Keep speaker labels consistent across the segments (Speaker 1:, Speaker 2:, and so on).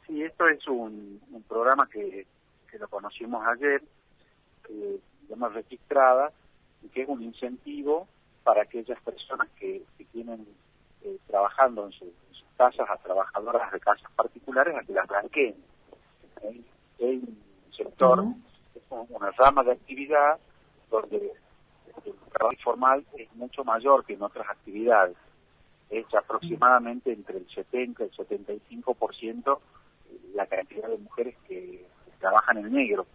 Speaker 1: Sí, esto es un programa que lo conocimos ayer, que se llama Registrada, y que es un incentivo para aquellas personas que tienen trabajando en sus casas a trabajadoras de casas particulares a que las blanqueen. Hay un sector, es una rama de actividad donde el trabajo informal es mucho mayor que en otras actividades. Es aproximadamente entre el 70 y el 75% la cantidad de mujeres que trabajan en negro.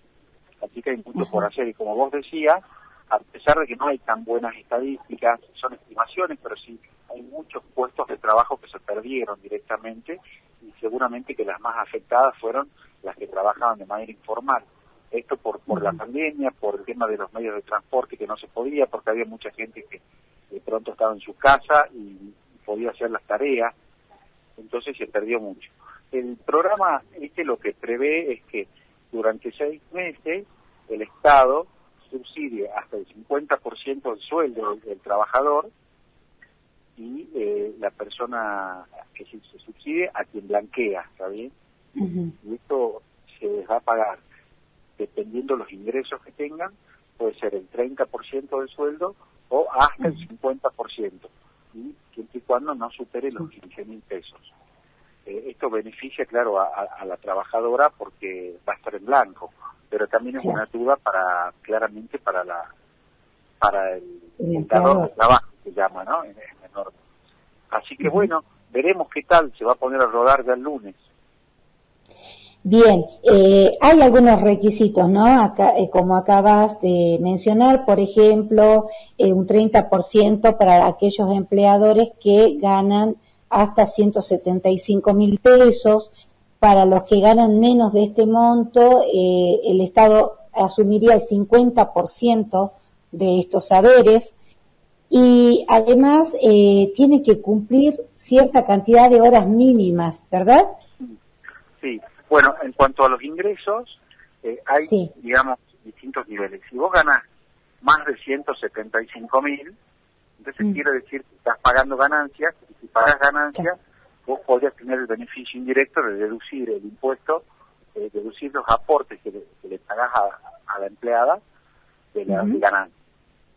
Speaker 1: Así que hay mucho por hacer. Y como vos decías, a pesar de que no hay tan buenas estadísticas, son estimaciones, pero sí hay muchos puestos de trabajo que se perdieron directamente y seguramente que las más afectadas fueron las que trabajaban de manera informal. Esto por la pandemia, por el tema de los medios de transporte que no se podía, porque había mucha gente que de pronto estaba en su casa y podía hacer las tareas, entonces se perdió mucho. El programa lo que prevé es que durante 6 meses el Estado subsidie hasta el 50% del sueldo del trabajador y la persona que se subsidie a quien blanquea, ¿está bien? Y esto se les va a pagar dependiendo los ingresos que tengan, puede ser el 30% del sueldo o hasta el 50%, y siempre y cuando no supere los 15.000 pesos. Esto beneficia, claro, a la trabajadora porque va a estar en blanco, pero también es una ayuda claramente para el dador de trabajo, que se llama, ¿no? En norma. Así que bueno, veremos qué tal, se va a poner a rodar ya el lunes.
Speaker 2: Bien, hay algunos requisitos, ¿no? Acá, como acabas de mencionar, por ejemplo, un 30% para aquellos empleadores que ganan hasta 175.000 pesos. Para los que ganan menos de este monto, el Estado asumiría el 50% de estos haberes y además tiene que cumplir cierta cantidad de horas mínimas, ¿verdad?
Speaker 1: Sí. Bueno, en cuanto a los ingresos, hay, digamos, distintos niveles. Si vos ganás más de 175.000, entonces quiere decir que estás pagando ganancias, y si pagas ganancias, vos podrías tener el beneficio indirecto de deducir el impuesto, deducir los aportes que le pagás a la empleada de la ganancia.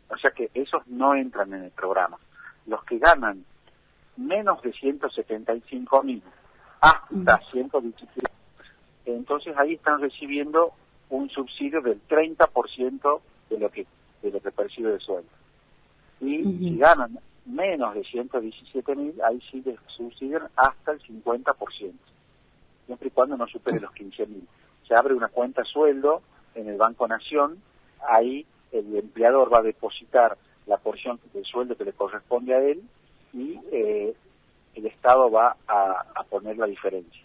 Speaker 1: O sea que esos no entran en el programa. Los que ganan menos de 175.000 hasta 117, entonces ahí están recibiendo un subsidio del 30% de lo que percibe de sueldo. Y si ganan menos de 117.000, ahí sí les subsidian hasta el 50%, siempre y cuando no supere los 15.000. Se abre una cuenta sueldo en el Banco Nación, ahí el empleador va a depositar la porción del sueldo que le corresponde a él y el Estado va a poner la diferencia.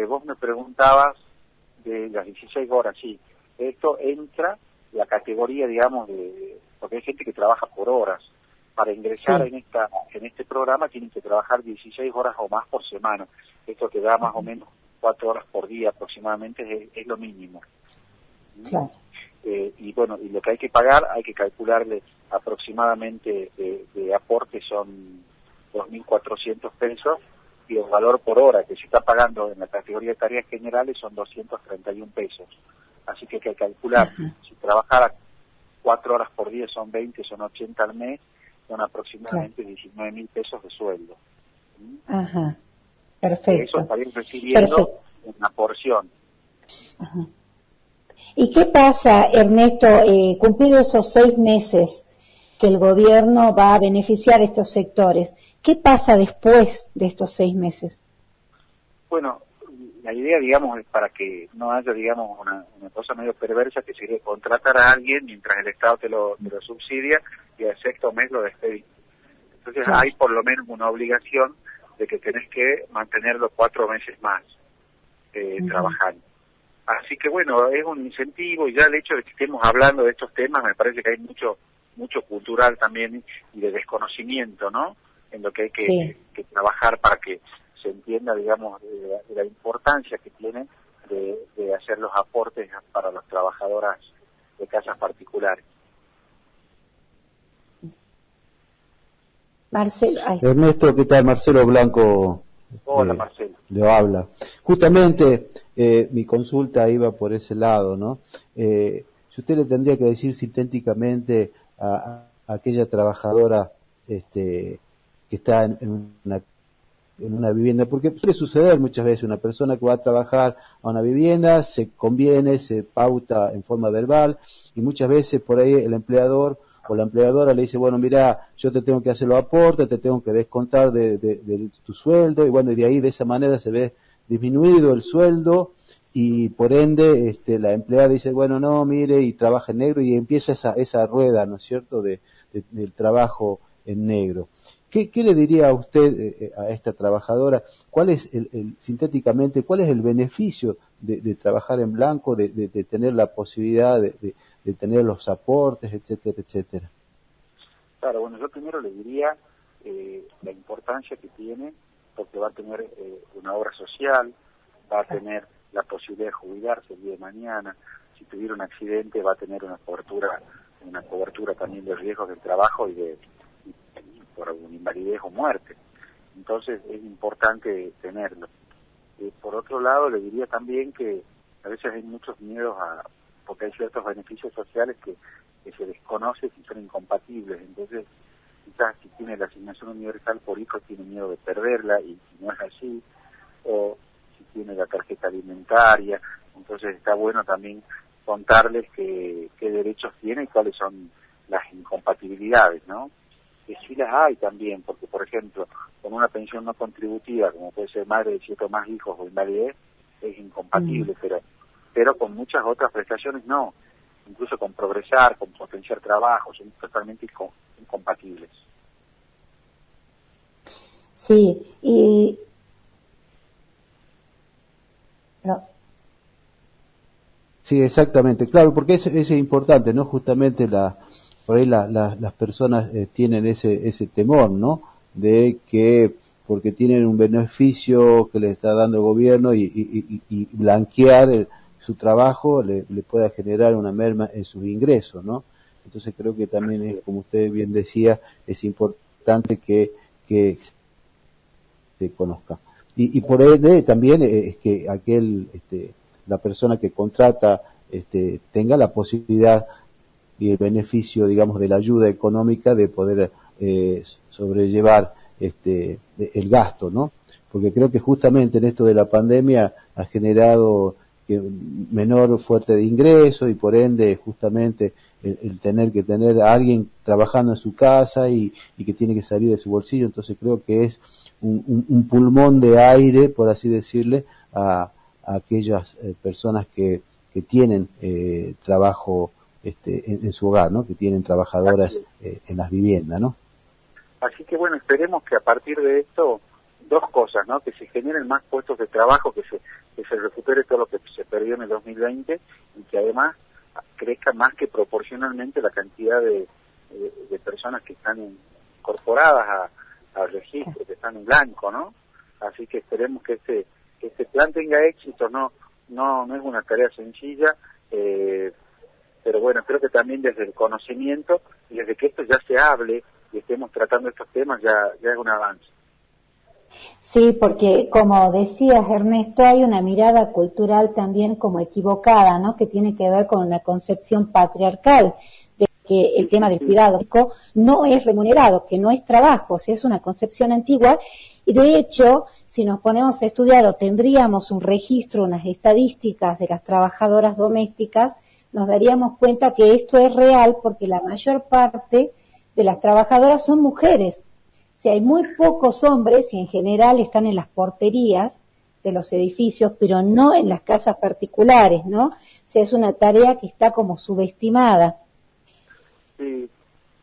Speaker 1: Vos me preguntabas de las 16 horas, sí. Esto entra la categoría, digamos, porque hay gente que trabaja por horas. Para ingresar en este programa tienen que trabajar 16 horas o más por semana. Esto te da más o menos 4 horas por día aproximadamente, es lo mínimo.
Speaker 2: Claro.
Speaker 1: Y bueno, y lo que hay que pagar, hay que calcularle aproximadamente de aporte son 2.400 pesos, y el valor por hora que se está pagando en la categoría de tareas generales son 231 pesos. Así que hay que calcular, si trabajara 4 horas por día son 20, son 80 al mes, son aproximadamente 19.000 pesos de sueldo.
Speaker 2: Ajá, perfecto.
Speaker 1: Eso estarían recibiendo una porción.
Speaker 2: Ajá. ¿Y qué pasa, Ernesto, cumplidos esos 6 meses que el gobierno va a beneficiar a estos sectores? ¿Qué pasa después de estos 6 meses?
Speaker 1: Bueno, la idea, digamos, es para que no haya, digamos, una cosa medio perversa que sería contratar a alguien mientras el Estado te lo subsidia y al 6º mes lo despedís. Entonces hay por lo menos una obligación de que tenés que mantenerlo 4 meses más trabajando. Así que bueno, es un incentivo, y ya el hecho de que estemos hablando de estos temas me parece que hay mucho cultural también y de desconocimiento, ¿no? En lo que hay que trabajar para que se entienda, digamos, de la importancia que tiene de hacer los aportes para las trabajadoras de casas particulares.
Speaker 2: Marcelo.
Speaker 3: Ernesto, ¿qué tal? Marcelo Blanco.
Speaker 1: Hola, Marcelo.
Speaker 3: lo habla. Justamente mi consulta iba por ese lado, ¿no? Si usted le tendría que decir sintéticamente a aquella trabajadora que está en una vivienda, porque suele suceder muchas veces, una persona que va a trabajar a una vivienda, se conviene, se pauta en forma verbal, y muchas veces por ahí el empleador o la empleadora le dice, bueno, mira, yo te tengo que hacer los aportes, te tengo que descontar de tu sueldo, y bueno, y de ahí de esa manera se ve disminuido el sueldo, y por ende la empleada dice, bueno, no, mire, y trabaja en negro, y empieza esa rueda, ¿no es cierto?, del trabajo en negro. ¿Qué le diría a usted, a esta trabajadora? ¿Cuál es sintéticamente, cuál es el beneficio de trabajar en blanco, de tener la posibilidad de tener los aportes, etcétera, etcétera?
Speaker 1: Claro, bueno, yo primero le diría la importancia que tiene, porque va a tener una obra social, va a tener la posibilidad de jubilarse el día de mañana, si tuviera un accidente va a tener una cobertura también de riesgos del trabajo y por alguna invalidez o muerte. Entonces es importante tenerlo. Por otro lado, le diría también que a veces hay muchos miedos porque hay ciertos beneficios sociales que se desconoce si son incompatibles. Entonces, quizás si tiene la asignación universal por hijo tiene miedo de perderla y no es así, o si tiene la tarjeta alimentaria. Entonces está bueno también contarles qué derechos tiene y cuáles son las incompatibilidades, ¿no? Que sí las hay también, porque por ejemplo, con una pensión no contributiva, como puede ser madre de 7 o más hijos o invalidez, es incompatible, pero con muchas otras prestaciones no, incluso con progresar, con potenciar trabajo, son totalmente incompatibles.
Speaker 2: Sí, y... No.
Speaker 3: Sí, exactamente, claro, porque eso es importante, ¿no? Justamente por ahí las personas tienen ese temor, ¿no? De que porque tienen un beneficio que le está dando el gobierno y blanquear su trabajo le pueda generar una merma en sus ingresos, ¿no? Entonces creo que también es, como usted bien decía, es importante que se conozca. Y por ende también es que la persona que contrata tenga la posibilidad y el beneficio, digamos, de la ayuda económica de poder sobrellevar el gasto, ¿no? Porque creo que justamente en esto de la pandemia ha generado menor fuerte de ingreso y por ende justamente el tener que tener a alguien trabajando en su casa y que tiene que salir de su bolsillo. Entonces creo que es un pulmón de aire, por así decirle, a aquellas personas que tienen trabajo en su hogar, ¿no? Que tienen trabajadoras en las viviendas, ¿no?
Speaker 1: Así que bueno, esperemos que a partir de esto, dos cosas, ¿no? Que se generen más puestos de trabajo, que se recupere todo lo que se perdió en el 2020 y que además crezca más que proporcionalmente la cantidad de personas que están incorporadas al registro, que están en blanco, ¿no? Así que esperemos que este plan tenga éxito, no es una tarea sencilla, pero bueno, creo que también desde el conocimiento y desde que esto ya se hable y estemos tratando estos temas ya es un avance.
Speaker 2: Sí, porque como decías, Ernesto, hay una mirada cultural también como equivocada, ¿no? Que tiene que ver con una concepción patriarcal de que el tema del cuidado no es remunerado, que no es trabajo, o sea, es una concepción antigua. Y de hecho, si nos ponemos a estudiar o tendríamos un registro, unas estadísticas de las trabajadoras domésticas, nos daríamos cuenta que esto es real porque la mayor parte de las trabajadoras son mujeres. O sea, hay muy pocos hombres y en general están en las porterías de los edificios, pero no en las casas particulares, ¿no? O sea, es una tarea que está como subestimada.
Speaker 1: Sí,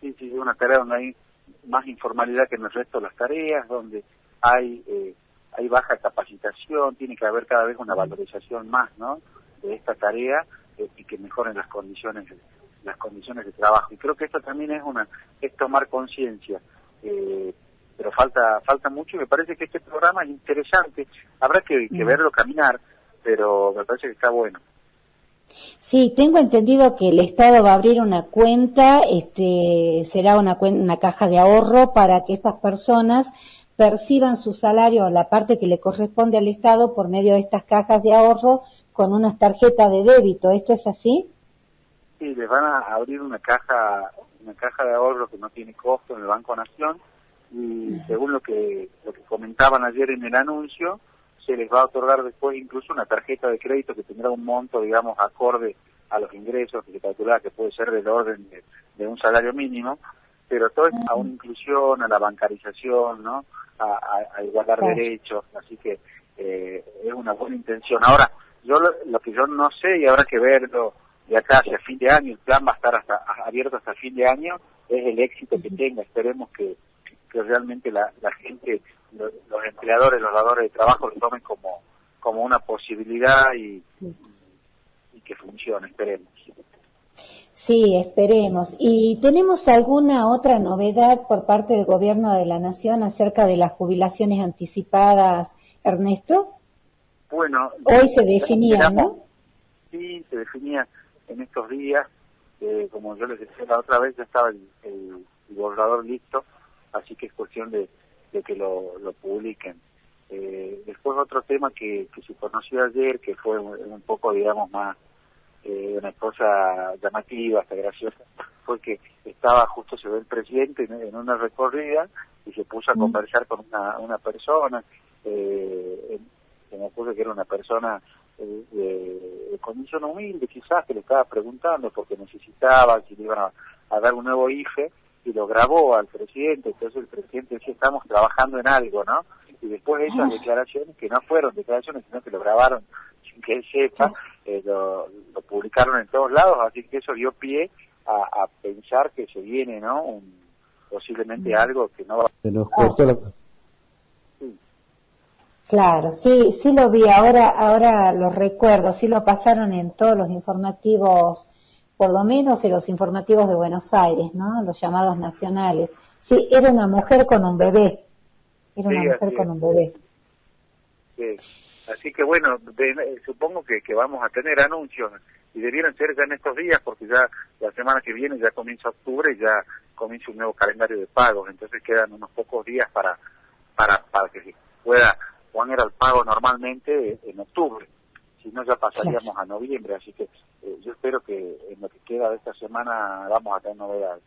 Speaker 1: es una tarea donde hay más informalidad que en el resto de las tareas, donde hay baja capacitación, tiene que haber cada vez una valorización más, ¿no? De esta tarea y que mejoren las condiciones de trabajo. Y creo que esto también es tomar conciencia. Pero falta mucho y me parece que este programa es interesante, habrá que verlo caminar, pero me parece que está bueno.
Speaker 2: Sí, tengo entendido que el Estado va a abrir una cuenta, será una caja de ahorro para que estas personas perciban su salario, la parte que le corresponde al Estado, por medio de estas cajas de ahorro con unas tarjetas de débito. ¿Esto es así?
Speaker 1: Sí, les van a abrir una caja de ahorro que no tiene costo en el Banco Nación, y según lo que comentaban ayer en el anuncio, se les va a otorgar después incluso una tarjeta de crédito que tendrá un monto, digamos, acorde a los ingresos, que se calcula que puede ser del orden de un salario mínimo, pero todo es a una inclusión, a la bancarización, ¿no? A igualar derechos, así que es una buena intención. Ahora, yo lo que yo no sé, y habrá que verlo de acá hacia fin de año, el plan va a estar abierto hasta fin de año, es el éxito que tenga. Esperemos que realmente la gente, los empleadores, los dadores de trabajo lo tomen como una posibilidad y que funcione, esperemos.
Speaker 2: Sí, esperemos. ¿Y tenemos alguna otra novedad por parte del Gobierno de la Nación acerca de las jubilaciones anticipadas, Ernesto?
Speaker 1: Bueno,
Speaker 2: hoy se definía, ¿no?
Speaker 1: Sí, se definía en estos días, como yo les decía la otra vez, ya estaba el borrador listo, así que es cuestión de que lo publiquen. Después otro tema que se conoció ayer, que fue un poco, digamos, más una cosa llamativa, hasta graciosa, fue que justo se ve el presidente en una recorrida y se puso a conversar con una persona, se me ocurre que era una persona de condición humilde quizás, que le estaba preguntando porque necesitaba, si le iban a dar un nuevo IFE, y lo grabó al presidente. Entonces el presidente decía, estamos trabajando en algo, ¿no? Y después esas declaraciones, que no fueron declaraciones, sino que lo grabaron sin que él sepa, lo publicaron en todos lados, así que eso dio pie a pensar que se viene, ¿no? Posiblemente algo que no va
Speaker 3: Se nos cortó la...
Speaker 1: Sí.
Speaker 2: Claro, sí lo vi, ahora lo recuerdo, sí lo pasaron en todos los informativos, por lo menos en los informativos de Buenos Aires, ¿no? Los llamados nacionales. Sí, era una mujer con un bebé, Sí.
Speaker 1: Así que bueno, supongo que vamos a tener anuncios, y debieran ser ya en estos días, porque ya la semana que viene ya comienza octubre y ya comienza un nuevo calendario de pagos, entonces quedan unos pocos días para que se pueda poner al pago normalmente en octubre, si no ya pasaríamos a noviembre, así que yo espero que en lo que queda de esta semana vamos a tener novedades.